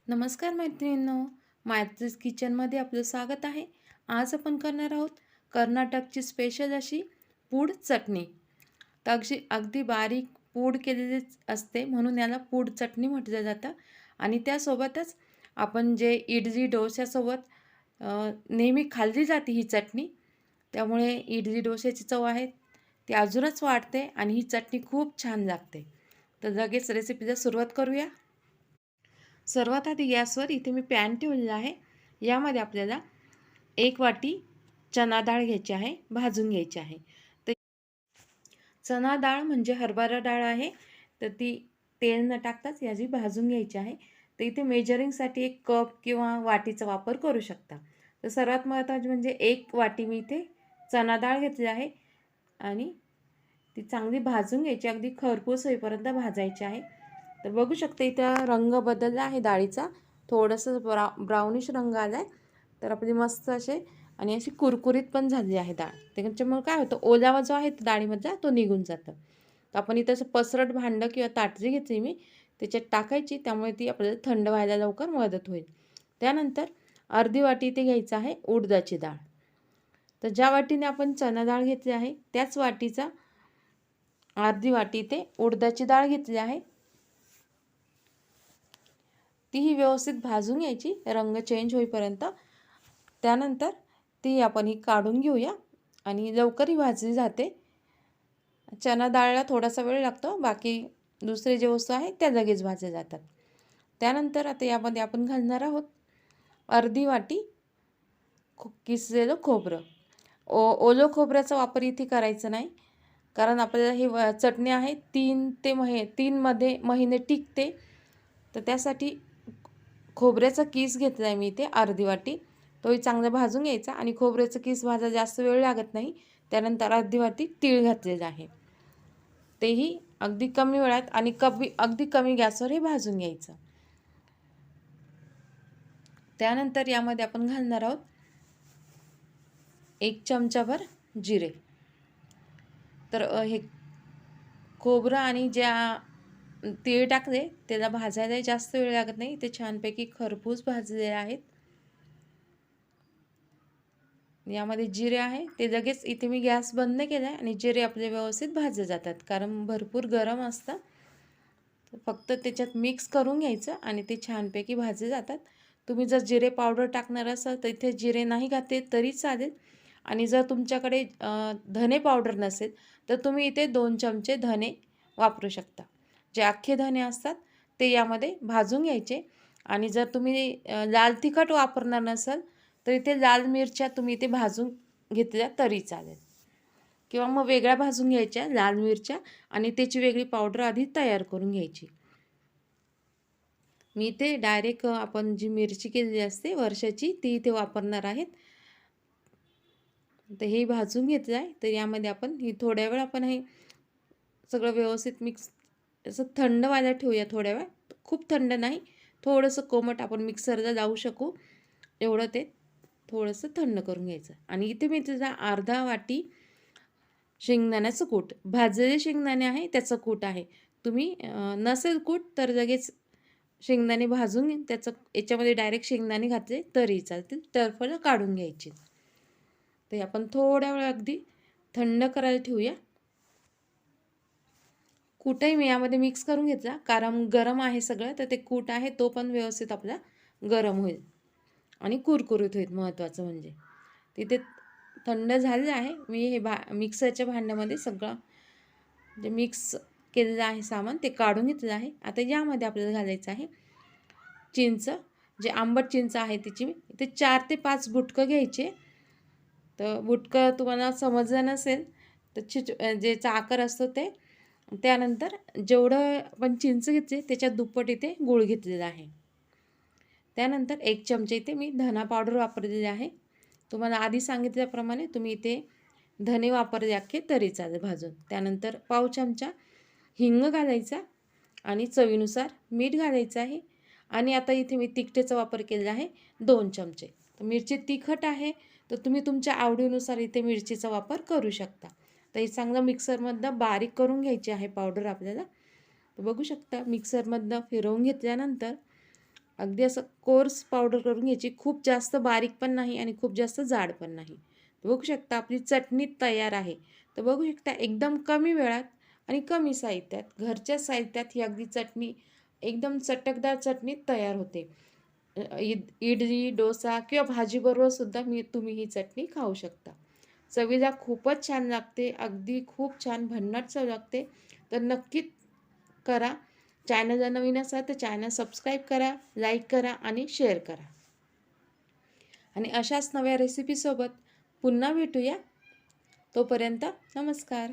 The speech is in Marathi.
नमस्कार मैत्रिणींनो, मायत्रीज किचनमध्ये आपलं स्वागत आहे. आज आपण करणार आहोत कर्नाटकची स्पेशल अशी पूड चटणी. तर अगदी बारीक पूड केलेली असते म्हणून याला पूड चटणी म्हटलं जातं. आणि त्यासोबतच आपण जे इडली डोश्यासोबत नेहमी खाल्ली जाते ही चटणी, त्यामुळे इडली डोश्याची चव आहे ती अजूनच वाढते आणि ही चटणी खूप छान लागते. तर लगेच रेसिपीला सुरुवात करूया. सर्वात आधी गॅसवर इथे मी पॅन ठेवलेला आहे. यामध्ये आपल्याला 1 वाटी चना डाळ घ्यायची आहे, भाजून घ्यायची आहे. तर चना डाळ म्हणजे हरभरा डाळ आहे, तर ती तेल न टाकताच याची भाजून घ्यायची आहे. तर इथे मेजरिंगसाठी 1 कप किंवा वाटीचा वापर करू शकता. तर सर्वात महत्त्वाचे म्हणजे 1 वाटी मी इथे चना डाळ घेतली आहे आणि ती चांगली भाजून घ्यायची, अगदी खरपूस होईपर्यंत भाजायची आहे. तर बघू शकता इथं रंग बदलला आहे डाळीचा, थोडंसं ब्राउनिश रंग आला आहे. तर आपली मस्त असे आणि अशी कुरकुरीत पण झाली आहे डाळ. त्याच्यामुळे काय होतं, ओलावा जो आहे डाळीमधला तो निघून जातं. तर आपण इथं असं पसरट भांडं किंवा ताटली घेतली मी, त्याच्यात टाकायची, त्यामुळे ती आपल्याला थंड व्हायला लवकर मदत होईल. त्यानंतर अर्धी वाटी इथे घ्यायचं आहे उडदाची डाळ. तर ज्या वाटीने आपण चना डाळ घेतली आहे त्याच वाटीचा अर्धी वाटी इथे उडदाची डाळ घेतली आहे. तीही व्यवस्थित भाजून घ्यायची रंग चेंज होईपर्यंत. त्यानंतर ती आपण काढून घेऊया आणि लवकरही भाजली जाते. चना डाळला थोडासा वेळ लागतो, बाकी दुसरे जे वस्तू आहेत त्या लगेच भाजल्या जातात. त्यानंतर आता यामध्ये आपण घालणार आहोत अर्धी वाटी किसलेलं खोबरं. ओलं खोबऱ्याचा वापर इथे करायचा नाही, कारण आपल्याला ही चटणी आहे 3 महिने टिकते. तर त्यासाठी खोबऱ्याचा किस घेतला आहे मी इथे अर्धी वाटी, तोही चांगला भाजून घ्यायचा आणि खोबऱ्याचा किस भाजायला जास्त वेळ लागत नाही. त्यानंतर अर्धी वाटी तीळ घातलेलं आहे, तेही अगदी कमी वेळात आणि अगदी कमी गॅसवर हे भाजून घ्यायचं. त्यानंतर यामध्ये आपण घालणार आहोत 1 चमचाभर जिरे. तर हे खोबरं आणि ज्या तीळ टाकले त्याला भाजायला जास्त वेळ लागत नाही, ते छानपैकी खरपूस भाजलेले आहेत. यामध्ये जिरे आहे ते लगेच इथे मी गॅस बंद केला आहे आणि जिरे आपले व्यवस्थित भाजले जातात, कारण भरपूर गरम असतं. फक्त त्याच्यात मिक्स करून घ्यायचं आणि ते छानपैकी भाजले जातात. तुम्ही जर जिरे पावडर टाकणार असाल तर इथे जिरे नाही घातले तरी चालेल. आणि जर तुमच्याकडे धने पावडर नसेल तर तुम्ही इथे 2 चमचे धने वापरू शकता. जे अख्खे धने असतात ते यामध्ये भाजून घ्यायचे. आणि जर तुम्ही लाल तिखट वापरणार नसाल तर इथे लाल मिरच्या तुम्ही इथे भाजून घेतल्या तरी चालेल, किंवा मग वेगळ्या भाजून घ्यायच्या लाल मिरच्या आणि त्याची वेगळी पावडर आधी तयार करून घ्यायची. मी इथे डायरेक्ट आपण जी मिरची केलेली असते वर्षाची ती इथे वापरणार आहेत. तर हे भाजून घेतलं आहे. तर यामध्ये आपण थोड्या वेळ आपण हे सगळं व्यवस्थित मिक्स असं थंड व्हायला ठेवूया थोड्या वेळ. खूप थंड नाही, थोडंसं कोमट आपण मिक्सरला लावू शकू एवढं ते थोडंसं थंड करून घ्यायचं. आणि इथे मी त्याचा अर्धा वाटी शेंगदाण्याचं कूट, भाजलेले शेंगदाणे आहे त्याचं कूट आहे. तुम्ही नसेल कूट तर लगेच शेंगदाणे भाजून त्याचं याच्यामध्ये डायरेक्ट शेंगदाणे घातले तरी चालतील. टरफलं काढून घ्यायची. ते आपण थोड्या वेळ अगदी थंड करायला ठेवूया. कूटही मी यामध्ये मिक्स करून घेतला, कारण गरम आहे सगळं, तर ते कूट आहे तो पण व्यवस्थित आपला गरम होईल आणि कुरकुरीत होईल. महत्त्वाचं म्हणजे तिथे थंड झालेलं आहे. मी हे मिक्सरच्या भांड्यामध्ये सगळं जे मिक्स केलेलं आहे सामान ते काढून घेतलेलं आहे. आता यामध्ये आपल्याला घालायचं आहे चिंच. जे आंबट चिंच आहे त्याची इथे 4 ते 5 बुटकं घ्यायचे. तर बुटकं तुम्हाला समजलं नसेल तर जे आकार असतो ते. त्यानंतर जेवढं आपण चिंच घेतली त्याच्यात दुप्पट इथे गूळ घेतलेला आहे. त्यानंतर 1 चमचा इथे मी धना पावडर वापरलेली आहे. तुम्हाला आधी सांगितल्याप्रमाणे तुम्ही इथे धने वापरले अख्खे तरी चालेल भाजून. त्यानंतर पाव चमचा हिंग घालायचा आणि चवीनुसार मीठ घालायचं आहे. आणि आता इथे मी तिखटेचा वापर केलेला आहे 2 चमचे. तर मिरची तिखट आहे तर तुम्ही तुमच्या आवडीनुसार इथे मिरचीचा वापर करू शकता. तर हे चांगलं मिक्सरमधनं बारीक करून घ्यायची आहे पावडर आपल्याला. तर बघू शकता मिक्सरमधनं फिरवून घेतल्यानंतर अगदी असं कोर्स पावडर करून घ्यायची. खूप जास्त बारीक पण नाही आणि खूप जास्त जाड पण नाही. बघू शकता आपली चटणी तयार आहे. तर बघू शकता एकदम कमी वेळात आणि कमी साहित्यात, घरच्या साहित्यात ही अगदी चटणी एकदम चटकदार चटणी तयार होते. इडली, डोसा किंवा भाजीबरोबर सुद्धा तुम्ही ही चटणी खाऊ शकता. चवीला खूपच छान लागते. अगदी खूप छान भन्नाट चव लागते. तर नक्कीच करा. चॅनल जर नवीन असाल तर चॅनल सबस्क्राईब करा, लाईक करा आणि शेअर करा. आणि अशाच नव्या रेसिपीसोबत पुन्हा भेटूया. तोपर्यंत नमस्कार.